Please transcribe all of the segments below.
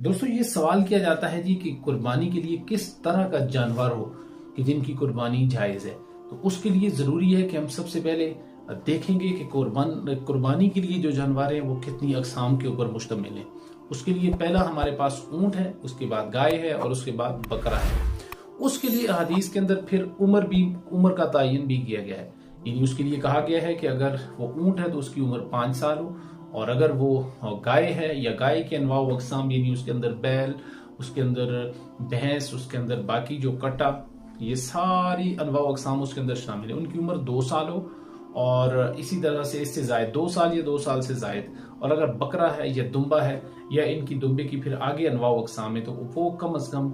दोस्तों ये सवाल किया जाता है जी कि कुर्बानी के लिए किस तरह का जानवर हो कि जिनकी कुर्बानी जायज़ है। तो उसके लिए ज़रूरी है कि हम सबसे पहले देखेंगे कि कुर्बानी के लिए जो जानवर हैं वो कितनी अक़साम के ऊपर मुश्तमिल हैं। उसके लिए पहला हमारे पास ऊँट है, उसके बाद गाय है और उसके बाद बकरा है। उसके लिए हदीस के अंदर फिर उम्र का तयन भी किया गया है। यानी उसके लिए कहा गया है कि अगर वो ऊँट है तो उसकी उम्र 5 साल हो, और अगर वो गाय है या गाय के अनवा व अक़साम, यानी उसके अंदर बैल, उसके अंदर भैंस, उसके अंदर बाकी जो कटा, ये सारी अनवा व अक़साम उसके अंदर शामिल है, उनकी उम्र 2 साल हो और इसी तरह से इससे जायद 2 साल या 2 साल से जायद। और अगर बकरा है या दुम्बा है या इनकी दुम्बे की फिर आगे अनवा व अक़साम है तो वो कम अज़ कम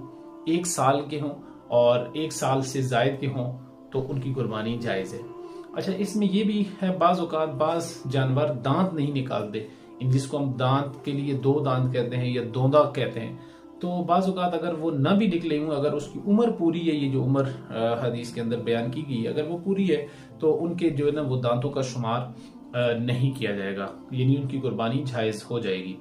1 साल के हों और 1 साल से जायद के हों तो उनकी कुर्बानी जायज़ है। अच्छा, इसमें यह भी है बाज़ औक़ात बाज़ जानवर दांत नहीं निकालते, इन जिसको हम दांत के लिए 2 दांत कहते हैं या दोंदा कहते हैं। तो बाज़ औक़ात अगर वो न भी निकले हों, अगर उसकी उम्र पूरी है, ये जो उम्र हदीस के अंदर बयान की गई, अगर वो पूरी है तो उनके जो है ना वो दांतों का शुमार नहीं किया जाएगा, यानी उनकी कुर्बानी जायज़ हो जाएगी।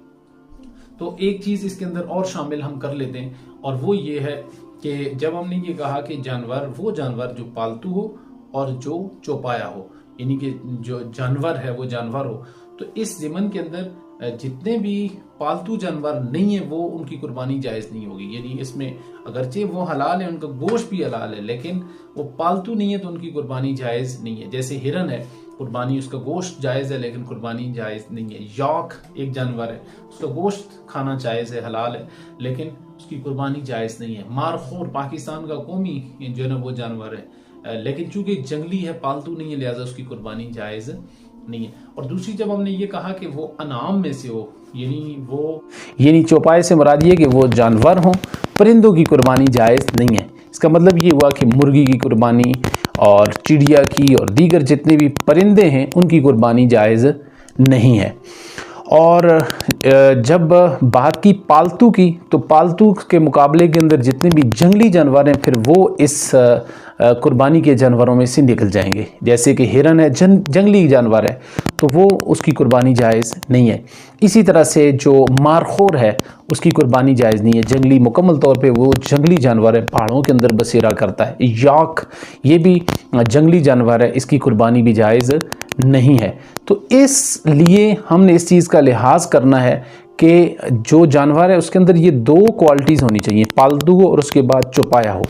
तो एक चीज़ इसके अंदर और शामिल हम कर लेते हैं, और वो ये है कि जब हमने ये कहा कि जानवर वो जानवर जो पालतू हो और जो चौपाया हो, यानी कि जो जानवर है वो जानवर हो, तो इस ज़िमन के अंदर जितने भी पालतू जानवर नहीं है वो उनकी कुर्बानी जायज़ नहीं होगी। यानी इसमें अगरचे वो हलाल है, उनका गोश्त भी हलाल है, लेकिन वो पालतू नहीं है तो उनकी कुर्बानी जायज़ नहीं है। जैसे हिरन है, कुर्बानी उसका गोश्त जायज़ है लेकिन कुर्बानी जायज़ नहीं है। यॉक एक जानवर है, उसका गोश्त खाना जायज़ है, हलाल है, लेकिन उसकी कुर्बानी जायज़ नहीं है। मारखोर पाकिस्तान का कौमी जो है ना वो जानवर है, लेकिन चूंकि जंगली है, पालतू नहीं है, लिहाजा उसकी कुर्बानी जायज़ नहीं है। और दूसरी, जब हमने ये कहा कि वो अनाम में से हो, यानी चौपाए से मुराद ये कि वो जानवर हों, परिंदों की कुर्बानी जायज़ नहीं है। इसका मतलब ये हुआ कि मुर्गी की कुर्बानी और चिड़िया की और दीगर जितने भी परिंदे हैं उनकी कुर्बानी जायज़ नहीं है। और जब बात की पालतू की, तो पालतू के मुकाबले के अंदर जितने भी जंगली जानवर हैं फिर वो इस कुर्बानी के जानवरों में से निकल जाएंगे। जैसे कि हिरन है, जंगली जानवर है, तो वो उसकी कुर्बानी जायज़ नहीं है। इसी तरह से जो मारखोर है उसकी कुर्बानी जायज़ नहीं है, जंगली मुकम्मल तौर पे वो जंगली जानवर है, पहाड़ों के अंदर बसेरा करता है। याक ये भी जंगली जानवर है, इसकी कुर्बानी भी जायज़ नहीं है। तो इसलिए हमने इस चीज़ का लिहाज करना है कि जो जानवर है उसके अंदर ये 2 क्वालिटीज़ होनी चाहिए, पालतू हो और उसके बाद चौपाया हो।